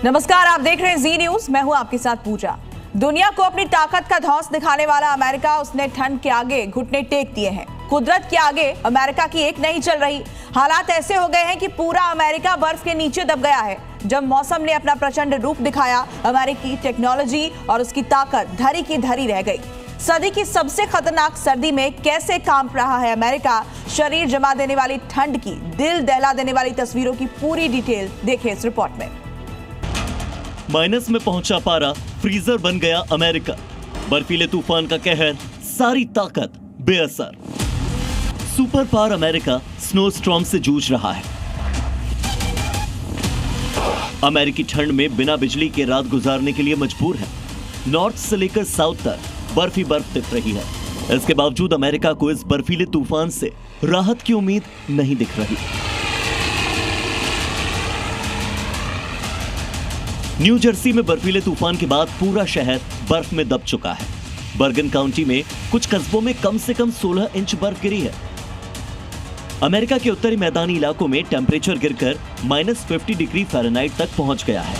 नमस्कार, आप देख रहे हैं जी न्यूज। मैं हूं आपके साथ पूजा। दुनिया को अपनी ताकत का धौंस दिखाने वाला अमेरिका, उसने ठंड के आगे घुटने टेक दिए हैं। कुदरत के आगे अमेरिका की एक नहीं चल रही। हालात ऐसे हो गए हैं कि पूरा अमेरिका बर्फ के नीचे दब गया है। जब मौसम ने अपना प्रचंड रूप दिखाया, अमेरिकी टेक्नोलॉजी और उसकी ताकत धरी की धरी रह गई। सदी की सबसे खतरनाक सर्दी में कैसे काम रहा है अमेरिका, शरीर जमा देने वाली ठंड की दिल दहला देने वाली तस्वीरों की पूरी डिटेल देखिए इस रिपोर्ट में। माइनस में पहुंचा पारा, फ्रीजर बन गया अमेरिका। बर्फीले तूफान का कहर, सारी ताकत बेअसर। Super power America snow storm से जूझ रहा है। अमेरिकी ठंड में बिना बिजली के रात गुजारने के लिए मजबूर है। नॉर्थ से लेकर साउथ तक बर्फ ही बर्फ दिख रही है। इसके बावजूद अमेरिका को इस बर्फीले तूफान से राहत की उम्मीद नहीं दिख रही। न्यू जर्सी में बर्फीले तूफान के बाद पूरा शहर बर्फ में दब चुका है। बर्गन काउंटी में कुछ कस्बों में कम से कम 16 इंच बर्फ गिरी है। अमेरिका के उत्तरी मैदानी इलाकों में टेम्परेचर गिरकर -50 डिग्री फ़ारेनहाइट तक पहुंच गया है।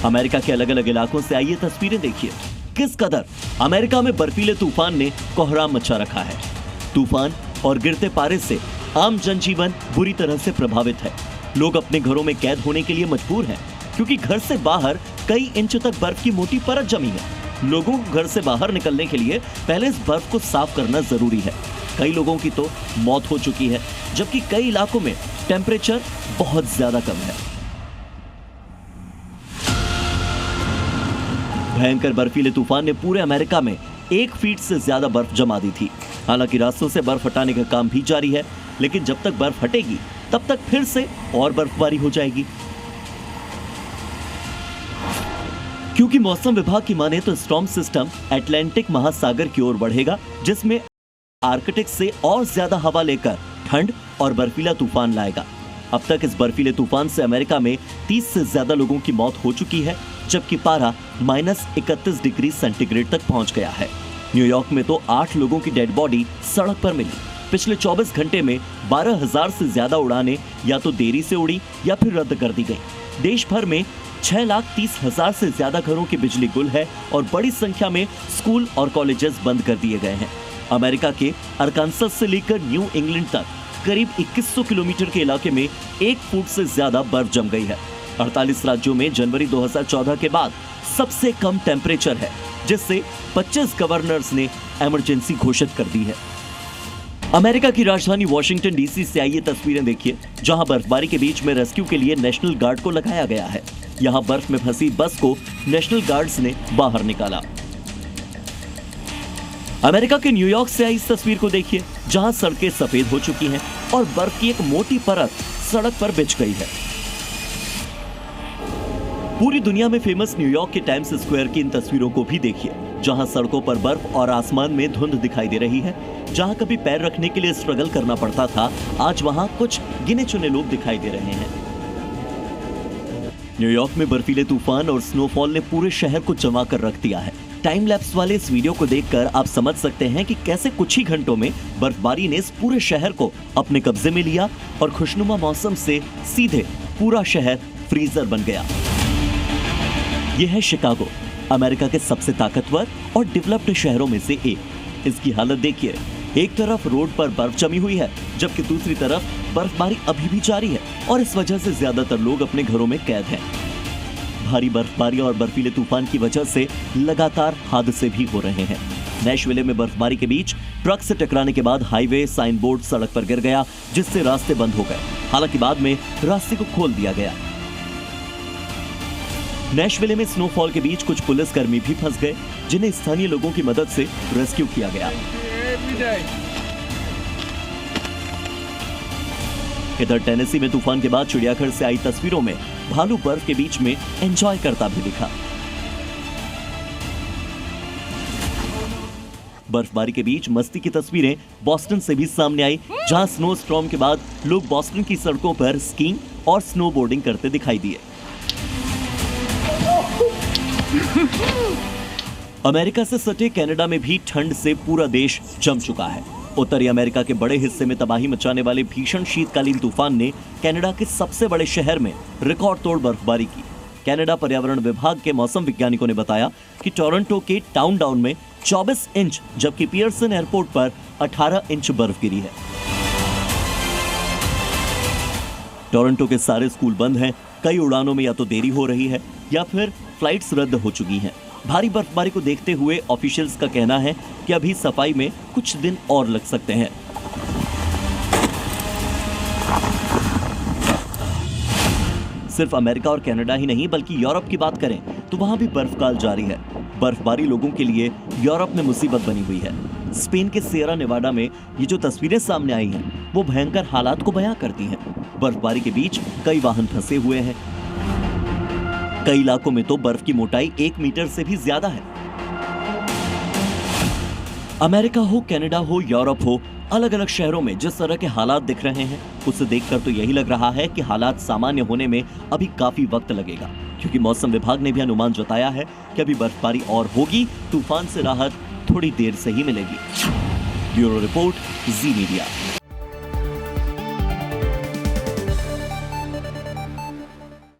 अमेरिका के अलग अलग इलाकों से आइए तस्वीरें देखिए। किस कदर अमेरिका में बर्फीले तूफान ने कोहराम मचा रखा है। तूफान और गिरते पारे से आम जनजीवन बुरी तरह से प्रभावित है। लोग अपने घरों में कैद होने के लिए मजबूर हैं, क्योंकि घर से बाहर कई इंच तक बर्फ की मोटी परत जमी है। लोगों को घर से बाहर निकलने के लिए पहले इस बर्फ को साफ करना जरूरी है। कई लोगों की तो मौत हो चुकी है, जबकि कई इलाकों में टेम्परेचर बहुत ज्यादा कम है। भयंकर बर्फीले तूफान ने पूरे अमेरिका में 1 फीट से ज्यादा बर्फ जमा दी थी। हालांकि रास्तों से बर्फ हटाने का काम भी जारी है, लेकिन जब तक बर्फ हटेगी तब तक फिर से और बर्फबारी हो जाएगी। क्योंकि मौसम विभाग की माने तो स्टॉर्म सिस्टम अटलांटिक महासागर की ओर बढ़ेगा, जिसमें आर्कटिक से और ज्यादा हवा लेकर ठंड और बर्फीला तूफान लाएगा। अब तक इस बर्फीले तूफान से अमेरिका में 30 से ज्यादा लोगों की मौत हो चुकी है, जबकि पारा -31 डिग्री सेंटीग्रेड तक पहुंच गया है। न्यूयॉर्क में तो 8 लोगों की डेड बॉडी सड़क पर मिली। पिछले 24 घंटे में 12,000 से ज्यादा उड़ानें या तो देरी से उड़ी या फिर रद्द कर दी गई। देश भर में 6,30,000 से ज्यादा घरों की बिजली गुल है और बड़ी संख्या में स्कूल और कॉलेजेस बंद कर दिए गए हैं। अमेरिका के अरकानसस से लेकर न्यू इंग्लैंड तक करीब 2100 किलोमीटर के इलाके में 1 फुट से ज्यादा बर्फ जम गई है। 48 राज्यों में जनवरी 2014 के बाद सबसे कम टेम्परेचर है, जिससे 25 गवर्नर्स ने इमरजेंसी घोषित कर दी है। अमेरिका की राजधानी वॉशिंगटन डीसी से आइए तस्वीरें देखिए, जहां बर्फबारी के बीच में रेस्क्यू के लिए नेशनल गार्ड को लगाया गया है। यहां बर्फ में फंसी बस को नेशनल गार्ड्स ने बाहर निकाला। अमेरिका के न्यूयॉर्क से आई इस तस्वीर को देखिए, जहां सड़कें सफेद हो चुकी हैं और बर्फ की एक मोटी परत सड़क पर बिछ गई है। पूरी दुनिया में फेमस न्यूयॉर्क के टाइम्स स्क्वायर की इन तस्वीरों को भी देखिए, जहां सड़कों पर बर्फ और आसमान में धुंध दिखाई दे रही है। जहां कभी पैर रखने के लिए स्ट्रगल करना पड़ता था, आज वहां कुछ गिने चुने लोग दिखाई दे रहे हैं। न्यूयॉर्क में बर्फीले तूफान और स्नोफॉल ने पूरे शहर को जमा कर रख दिया है। टाइम लैप्स वाले इस वीडियो को देखकर आप समझ सकते हैं कि कैसे कुछ ही घंटों में बर्फबारी ने इस पूरे शहर को अपने कब्जे में लिया और खुशनुमा मौसम से सीधे पूरा शहर फ्रीजर बन गया। यह है शिकागो, अमेरिका के सबसे ताकतवर और डेवलप्ड शहरों में से एक। इसकी हालत देखिए, एक तरफ रोड पर बर्फ जमी हुई है, जबकि दूसरी तरफ बर्फबारी अभी भी जारी है और इस वजह से ज्यादातर लोग अपने घरों में कैद हैं। भारी बर्फबारी और बर्फीले तूफान की वजह से लगातार हादसे भी हो रहे हैं। नैशविले में बर्फबारी के बीच ट्रक से टकराने के बाद हाईवे साइन बोर्ड सड़क पर गिर गया, जिससे रास्ते बंद हो गए। हालांकि बाद में रास्ते को खोल दिया गया। नैशविले में स्नोफॉल के बीच कुछ पुलिसकर्मी भी फंस गए, जिन्हें स्थानीय लोगों की मदद से रेस्क्यू किया गया। इधर टेनेसी में तूफान के बाद चिड़ियाघर से आई तस्वीरों में भालू बर्फ के बीच में एंजॉय करता भी दिखा। बर्फबारी के बीच मस्ती की तस्वीरें बॉस्टन से भी सामने आई, जहां स्नो स्टॉर्म के बाद लोग बॉस्टन की सड़कों पर स्कीइंग और स्नोबोर्डिंग करते दिखाई दिए। अमेरिका से सटे कनाडा में भी ठंड से पूरा देश जम चुका है। उत्तरी अमेरिका के बड़े हिस्से में तबाही मचाने वाले भीषण शीतकालीन तूफान ने कनाडा के सबसे बड़े शहर में रिकॉर्ड तोड़ बर्फबारी की। कनाडा पर्यावरण विभाग के मौसम वैज्ञानिकों ने बताया कि टोरंटो के टाउनडाउन में 24 इंच जबकि पियर्सन एयरपोर्ट पर 18 इंच बर्फ गिरी है। टोरंटो के सारे स्कूल बंद हैं, कई उड़ानों में या तो देरी हो रही है या फिर फ्लाइट्स रद्द हो चुकी हैं। भारी बर्फबारी को देखते हुए ऑफिशियल्स का कहना है कि अभी सफाई में कुछ दिन और लग सकते हैं। सिर्फ अमेरिका और कनाडा ही नहीं बल्कि यूरोप की बात करें तो वहां भी बर्फकाल जारी है। बर्फबारी लोगों के लिए यूरोप में मुसीबत बनी हुई है। स्पेन के सियरा नेवाडा में ये जो तस्वीरें सामने आई हैं वो भयंकर हालात को बयां करती हैं। बर्फबारी के बीच कई वाहन फंसे हुए हैं। कई इलाकों में तो बर्फ की मोटाई 1 मीटर से भी ज्यादा है। अमेरिका हो, कनाडा हो, यूरोप हो, अलग अलग शहरों में जिस तरह के हालात दिख रहे हैं उसे देखकर तो यही लग रहा है कि हालात सामान्य होने में अभी काफी वक्त लगेगा, क्योंकि मौसम विभाग ने भी अनुमान जताया है कि अभी बर्फबारी और होगी, तूफान से राहत थोड़ी देर से ही मिलेगी। ब्यूरो रिपोर्ट, जी मीडिया।